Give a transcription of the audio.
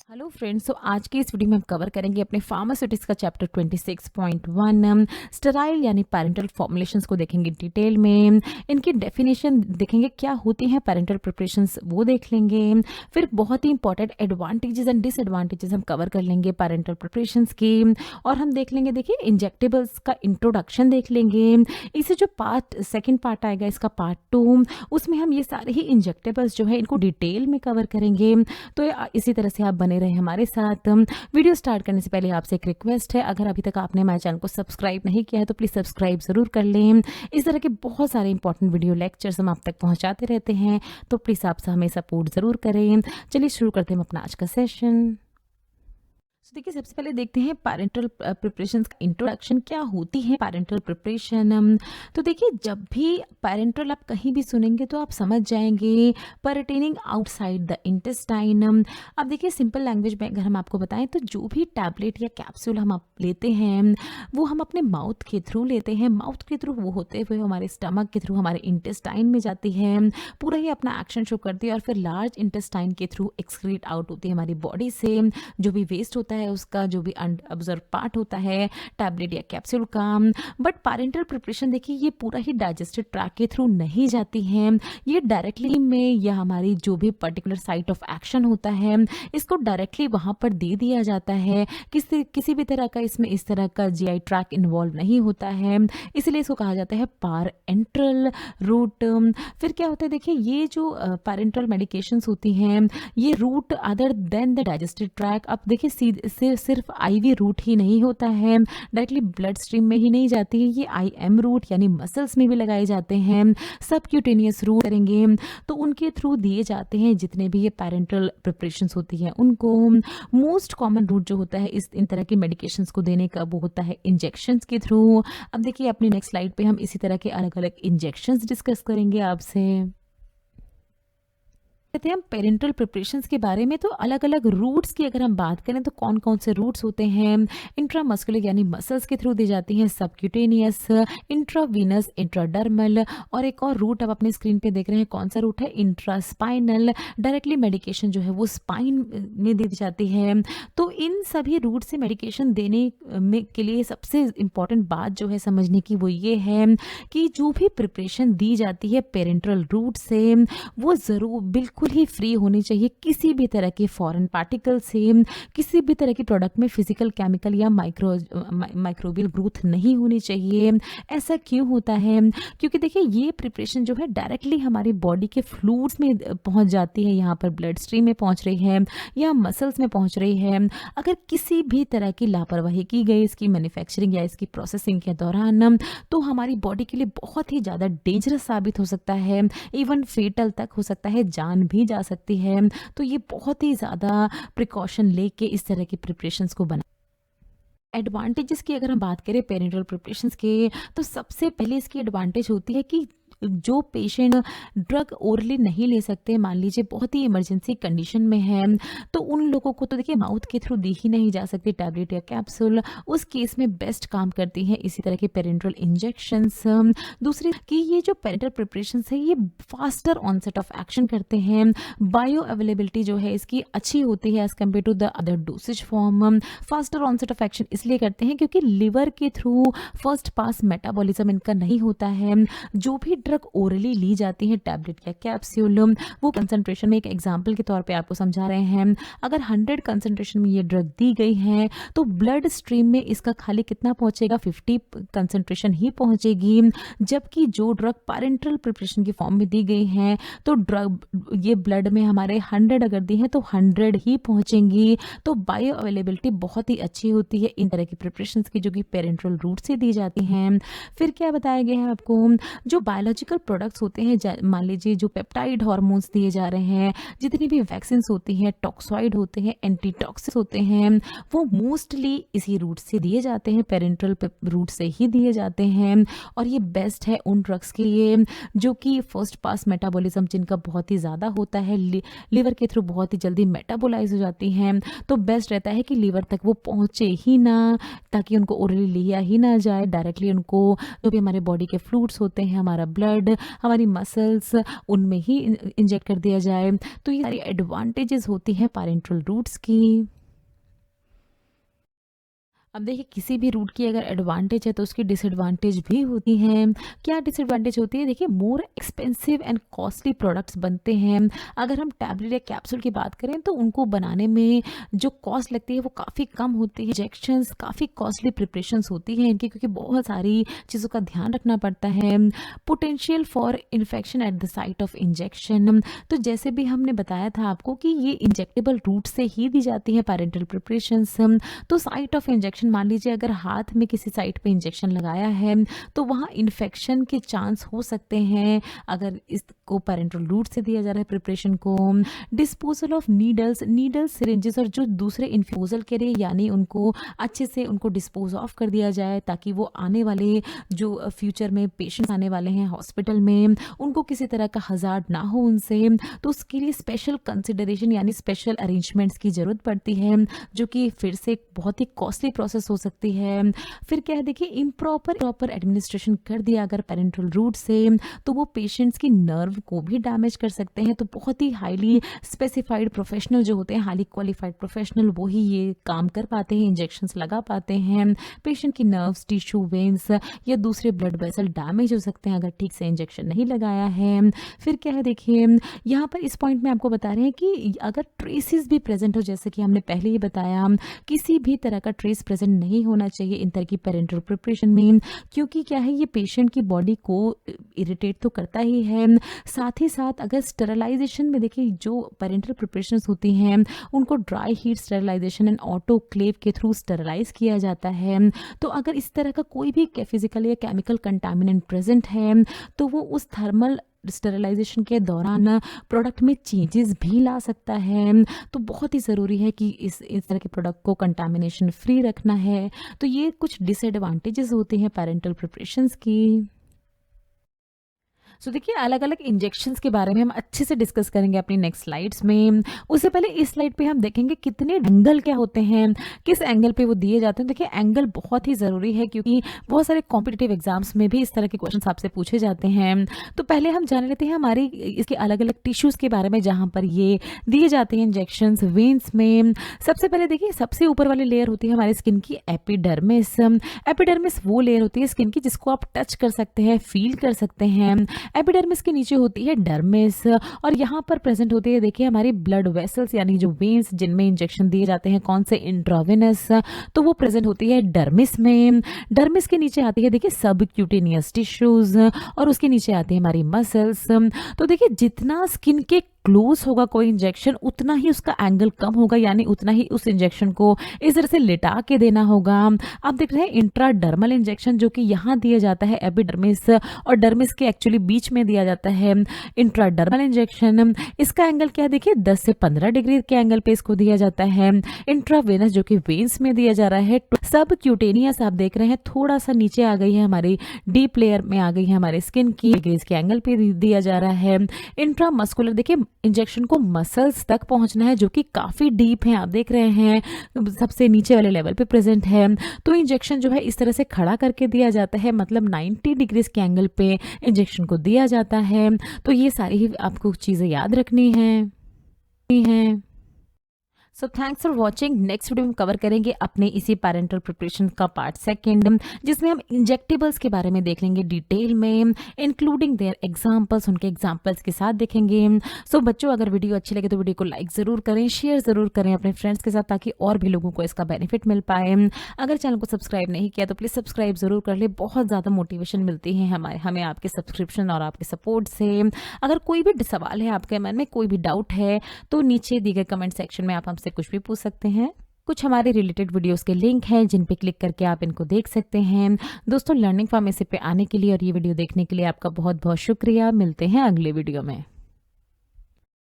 Hello friends, तो आज के इस वीडियो में हम कवर करेंगे अपने फार्मास्यूटिक्स का चैप्टर 26.1 स्टेराइल यानी पैरेंटल फॉर्मुलेशंस को देखेंगे डिटेल में। इनकी डेफिनेशन देखेंगे, क्या होती हैं पैरेंटल प्रिपरेशंस वो देख लेंगे। फिर बहुत ही इंपॉर्टेंट एडवांटेजेस एंड डिसएडवांटेजेस हम कवर कर लेंगे पैरेंटल प्रिपरेशंस की। और हम देख लेंगे, देखिए इंजेक्टेबल्स का इंट्रोडक्शन देख लेंगे। इसे जो सेकेंड पार्ट आएगा इसका पार्ट 2, उसमें हम ये सारे ही इंजेक्टेबल्स जो है इनको डिटेल में कवर करेंगे। तो इसी तरह से आप बने रहे हमारे साथ। वीडियो स्टार्ट करने से पहले आपसे एक रिक्वेस्ट है, अगर अभी तक आपने हमारे चैनल को सब्सक्राइब नहीं किया है तो प्लीज़ सब्सक्राइब ज़रूर कर लें। इस तरह के बहुत सारे इंपॉर्टेंट वीडियो लेक्चर्स हम आप तक पहुंचाते रहते हैं, तो प्लीज़ आप हमें सपोर्ट ज़रूर करें। चलिए शुरू करते हैं अपना आज का सेशन। तो देखिए, सबसे पहले देखते हैं पैरेंटल प्रिपरेशन का इंट्रोडक्शन। क्या होती है पैरेंटल प्रिपरेशन? तो देखिए, जब भी पैरेंटल आप कहीं भी सुनेंगे तो आप समझ जाएंगे परटेनिंग आउटसाइड द इंटेस्टाइन। अब देखिए, सिंपल लैंग्वेज में अगर हम आपको बताएं तो जो भी टैबलेट या कैप्सूल हम आप लेते हैं वो हम अपने माउथ के थ्रू लेते हैं। माउथ के थ्रू वो होते हुए हमारे स्टमक के थ्रू हमारे इंटेस्टाइन में जाती है, पूरा ही अपना एक्शन शो करती है और फिर लार्ज इंटेस्टाइन के थ्रू एक्सक्रीट आउट होती है हमारी बॉडी से। जो भी वेस्ट होता है उसका, जो भी अनऑब्जर्व पार्ट होता है टैबलेट या कैप्सूल का। बट पैरेंटल प्रिपरेशन देखिए, ये पूरा ही डाइजेस्टिव ट्रैक के थ्रू नहीं जाती है। ये डायरेक्टली में या हमारी जो भी पर्टिकुलर साइट ऑफ एक्शन होता है इसको डायरेक्टली वहां पर दे दिया जाता है। किसी भी तरह का इसमें इस तरह का जीआई ट्रैक इन्वॉल्व नहीं होता है, इसलिए इसको कहा जाता है पारेंटल रूट। फिर क्या होता है, देखिए ये जो पैरेंटल मेडिकेशंस होती हैं ये root other than the digestive tract. अब देखिए, सिर्फ आईवी रूट ही नहीं होता है, डायरेक्टली ब्लड स्ट्रीम में ही नहीं जाती है, ये आईएम रूट यानी मसल्स में भी लगाए जाते हैं। सबक्यूटेनियस रूट करेंगे तो उनके थ्रू दिए जाते हैं जितने भी ये पैरेंटल प्रिपरेशंस होती हैं उनको। मोस्ट कॉमन रूट जो होता है इन तरह की मेडिकेशंस को देने का वो होता है इंजेक्शंस के थ्रू। अब देखिए, अपनी नेक्स्ट स्लाइड पे हम इसी तरह के अलग अलग इंजेक्शंस डिस्कस करेंगे आपसे। कहते हैं हम पेरेंटल प्रिपरेशंस के बारे में, तो अलग अलग रूट्स की अगर हम बात करें तो कौन कौन से रूट्स होते हैं। इंट्रामस्कुलर यानी मसल्स के थ्रू दी जाती हैं, सबक्यूटेनियस, इंट्रावीनस, इंट्राडर्मल, और एक और रूट आप अपने स्क्रीन पे देख रहे हैं, कौन सा रूट है, इंट्रास्पाइनल। डायरेक्टली मेडिकेशन जो है वो स्पाइन में दी जाती है। तो इन सभी रूट से मेडिकेशन देने में के लिए सबसे इम्पॉर्टेंट बात जो है समझने की वो ये है कि जो भी प्रिपरेशन दी जाती है पेरेंटल रूट से वो ज़रूर बिल्कुल ही फ्री होनी चाहिए किसी भी तरह के फॉरेन पार्टिकल से। किसी भी तरह की प्रोडक्ट में फिजिकल, केमिकल या माइक्रोबियल ग्रोथ नहीं होनी चाहिए। ऐसा क्यों होता है? क्योंकि देखिए, ये प्रिपरेशन जो है डायरेक्टली हमारी बॉडी के फ्लूइड्स में पहुंच जाती है, यहाँ पर ब्लड स्ट्रीम में पहुंच रही है या मसल्स में पहुंच रही है। अगर किसी भी तरह की लापरवाही की गई इसकी मैन्युफैक्चरिंग या इसकी प्रोसेसिंग के दौरान, तो हमारी बॉडी के लिए बहुत ही ज़्यादा डेंजरस साबित हो सकता है, इवन फेटल तक हो सकता है, जान भी जा सकती है। तो ये बहुत ही ज़्यादा प्रिकॉशन लेके इस तरह की प्रिपरेशंस को बना। एडवांटेजेस की अगर हम बात करें पेरेंटल प्रिपरेशंस के, तो सबसे पहले इसकी एडवांटेज होती है कि जो पेशेंट ड्रग ओरली नहीं ले सकते, मान लीजिए बहुत ही इमरजेंसी कंडीशन में है, तो उन लोगों को तो देखिए माउथ के थ्रू दी ही नहीं जा सकती टैबलेट या कैप्सूल। उस केस में बेस्ट काम करती हैं इसी तरह के पेरेंटल इंजेक्शंस। दूसरी कि ये जो पेरेंटल प्रिपरेशंस है ये फास्टर ऑनसेट ऑफ एक्शन करते हैं। बायो अवेलेबिलिटी जो है इसकी अच्छी होती है as compared to the other dosage form. Faster onset of action इसलिए करते हैं क्योंकि लिवर के थ्रू फर्स्ट पास मेटाबॉलिज्म इनका नहीं होता है। जो भी ड्रग ओरली ली जाती है टैबलेट या कैप्सूल, वो कंसंट्रेशन में, एक एग्जांपल के तौर पे आपको समझा रहे हैं, अगर 100 कंसंट्रेशन में ये ड्रग दी गई है तो ब्लड स्ट्रीम में इसका खाली कितना पहुंचेगा, 50 कंसंट्रेशन ही पहुंचेगी। जबकि जो ड्रग पैरेंटल प्रिपरेशन की फॉर्म में दी गई है तो ड्रग ये ब्लड में हमारे 100 अगर दी है तो 100 ही पहुंचेंगी। तो बायो अवेलेबिलिटी बहुत ही अच्छी होती है इन तरह की प्रिपरेशन की जो कि पेरेंटल रूट से दी जाती हैं। फिर क्या बताया गया है आपको, जो बायोलॉजिकल प्रोडक्ट्स होते हैं, मान लीजिए जो पेप्टाइड हार्मोन्स दिए जा रहे हैं, जितनी भी वैक्सीन होती हैं, टॉक्सॉइड होते हैं, एंटीटॉक्सिस होते हैं, वो मोस्टली इसी रूट से दिए जाते हैं, पेरेंटल रूट से ही दिए जाते हैं। और ये बेस्ट है उन ड्रग्स के लिए जो कि फर्स्ट पास मेटाबॉलिज्म जिनका बहुत ही ज़्यादा होता है, लिवर के थ्रू बहुत ही जल्दी मेटाबोलाइज हो जाती हैं। तो बेस्ट रहता है कि लिवर तक वो पहुँचे ही ना, ताकि उनको ओरली लिया ही ना जाए, डायरेक्टली उनको जो भी हमारे बॉडी के फ्लूइड्स होते हैं, हमारा ब्लड ब्लड हमारी मसल्स उनमें ही इंजेक्ट कर दिया जाए। तो ये सारी एडवांटेजेस होती हैं पैरेंटल रूट्स की। अब देखिए किसी भी रूट की अगर एडवांटेज है तो उसकी डिसएडवांटेज भी होती हैं। क्या डिसएडवांटेज होती है? देखिए more expensive and costly products बनते हैं। अगर हम टैबलेट या कैप्सूल की बात करें तो उनको बनाने में जो कॉस्ट लगती है वो काफ़ी कम होती है। इंजेक्शंस काफ़ी कॉस्टली प्रिपरेशंस होती हैं इनकी, क्योंकि बहुत सारी चीज़ों का ध्यान रखना पड़ता है। Potential for infection at the site of injection, तो जैसे भी हमने बताया था आपको कि ये इंजेक्टेबल रूट से ही दी जाती है पैरेंटल प्रिपरेशंस। तो साइट ऑफ इंजेक्शन, मान लीजिए अगर हाथ में किसी साइट पे इंजेक्शन लगाया है तो वहाँ इन्फेक्शन के चांस हो सकते हैं अगर इसको पैरेंटल रूट से दिया जा रहा है प्रिपरेशन को। डिस्पोजल ऑफ नीडल्स सिरिंजेस और जो दूसरे इन्फ्यूजल के लिए, यानी उनको अच्छे से उनको डिस्पोज ऑफ कर दिया जाए ताकि वो आने वाले जो फ्यूचर में पेशेंट्स आने वाले हैं हॉस्पिटल में उनको किसी तरह का हजार्ड ना हो उनसे। तो उसके लिए स्पेशल कंसिडरेशन यानी स्पेशल अरेंजमेंट्स की ज़रूरत पड़ती है, जो कि फिर से एक बहुत ही कॉस्टली प्रोसेस हो सकती है। फिर क्या है, देखिए प्रॉपर एडमिनिस्ट्रेशन कर दिया अगर पेरेंटल रूट से तो वो पेशेंट्स की नर्व को भी डैमेज कर सकते हैं। तो बहुत ही हाईली स्पेसिफाइड प्रोफेशनल जो होते हैं, हाईली क्वालिफाइड प्रोफेशनल, वो ही ये काम कर पाते हैं, इंजेक्शंस लगा पाते हैं। पेशेंट की नर्व्स, टिश्यू, वेन्स या दूसरे ब्लड वेसल डैमेज हो सकते हैं अगर ठीक से इंजेक्शन नहीं लगाया है। फिर क्या है, देखिए यहाँ पर इस पॉइंट में आपको बता रहे हैं कि अगर ट्रेसेस भी प्रेजेंट हो, जैसे कि हमने पहले ही बताया, किसी भी तरह का ट्रेस प्रेजेंट नहीं होना चाहिए इन तरह की पेरेंटल प्रिपरेशन में, क्योंकि क्या है, ये पेशेंट की बॉडी को इरिटेट तो करता ही है। साथ ही साथ अगर स्टेरलाइजेशन में देखिए जो पेरेंटल प्रिपरेशंस होती हैं उनको dry heat sterilisation and autoclave के थ्रू स्टेरलाइज किया जाता है। तो अगर इस तरह का कोई भी फिजिकल या केमिकल कंटामिनेंट प्रेजेंट है तो वो उस थर्मल स्टेरलाइजेशन के दौरान प्रोडक्ट में चेंजेस भी ला सकता है। तो बहुत ही ज़रूरी है कि इस तरह के प्रोडक्ट को कंटामिनेशन फ्री रखना है। तो ये कुछ डिसएडवांटेजेस होते हैं पेरेंटल प्रिपरेशंस की। सो देखिए अलग अलग इंजेक्शंस के बारे में हम अच्छे से डिस्कस करेंगे अपनी नेक्स्ट स्लाइड्स में। उससे पहले इस स्लाइड पे हम देखेंगे कितने एंगल क्या होते हैं, किस एंगल पे वो दिए जाते हैं। देखिए एंगल बहुत ही ज़रूरी है क्योंकि बहुत सारे कॉम्पिटिटिव एग्जाम्स में भी इस तरह के क्वेश्चन आपसे पूछे जाते हैं। तो पहले हम जान लेते हैं हमारी इसके अलग अलग टिश्यूज़ के बारे में जहाँ पर ये दिए जाते हैं इंजेक्शंस। वेन्स में सबसे पहले देखिए सबसे ऊपर वाली लेयर होती है हमारी स्किन की एपिडर्मिस। एपिडर्मिस वो लेयर होती है स्किन की जिसको आप टच कर सकते हैं, फील कर सकते हैं। एपिडर्मिस के नीचे होती है डर्मिस और यहाँ पर प्रेजेंट होती है देखिए हमारी ब्लड वेसल्स यानी जो वेन्स जिनमें इंजेक्शन दिए जाते हैं, कौन से, इंट्रावेनस, तो वो प्रेजेंट होती है डर्मिस में। डर्मिस के नीचे आती है देखिए सबक्यूटेनियस टिश्यूज और उसके नीचे आती है हमारी मसल्स। तो देखिए जितना स्किन के क्लोज होगा कोई इंजेक्शन उतना ही उसका एंगल कम होगा, यानी उतना ही उस इंजेक्शन को इस तरह से लिटा के देना होगा। आप देख रहे हैं इंट्राडर्मल इंजेक्शन जो कि यहाँ दिया जाता है एपिडर्मिस और डर्मिस के एक्चुअली बीच में दिया जाता है इंट्राडर्मल इंजेक्शन। इसका एंगल क्या है, देखिए 10 से 15 डिग्री के एंगल पे इसको दिया जाता है। इंट्रावेनस जो कि वेन्स में दिया जा रहा है। सब क्यूटेनियस आप देख रहे हैं थोड़ा सा नीचे आ गई है, हमारी डीप लेयर में आ गई है हमारे स्किन की, इसके एंगल पे दिया जा रहा है। इंट्रामस्कुलर देखिए इंजेक्शन को मसल्स तक पहुंचना है जो कि काफ़ी डीप है, आप देख रहे हैं सबसे नीचे वाले लेवल पे प्रेजेंट है। तो इंजेक्शन जो है इस तरह से खड़ा करके दिया जाता है, मतलब 90 डिग्री के एंगल पे इंजेक्शन को दिया जाता है। तो ये सारी ही आपको चीज़ें याद रखनी है। So thanks for watching. Next video में कवर करेंगे अपने इसी पेरेंटल प्रिपरेशन का पार्ट 2 जिसमें हम इंजेक्टेबल्स के बारे में देख लेंगे डिटेल में, इंक्लूडिंग देयर एग्जांपल्स, उनके एग्जांपल्स के साथ देखेंगे। सो बच्चों अगर वीडियो अच्छी लगे तो वीडियो को लाइक ज़रूर करें, शेयर ज़रूर करें अपने फ्रेंड्स के साथ ताकि और भी लोगों को इसका बेनिफिट मिल पाए। अगर चैनल को सब्सक्राइब नहीं किया तो प्लीज़ सब्सक्राइब ज़रूर कर ले, बहुत ज़्यादा मोटिवेशन मिलती है हमें आपके सब्सक्रिप्शन और आपके सपोर्ट से। अगर कोई भी सवाल है आपके मन में, कोई भी डाउट है तो नीचे दिए गए कमेंट सेक्शन में आप हमसे कुछ भी पूछ सकते हैं। कुछ हमारे रिलेटेड वीडियोस के लिंक हैं जिन पे क्लिक करके आप इनको देख सकते हैं। दोस्तों लर्निंग फार्मेसी पे आने के लिए और ये वीडियो देखने के लिए आपका बहुत बहुत शुक्रिया। मिलते हैं अगले वीडियो में।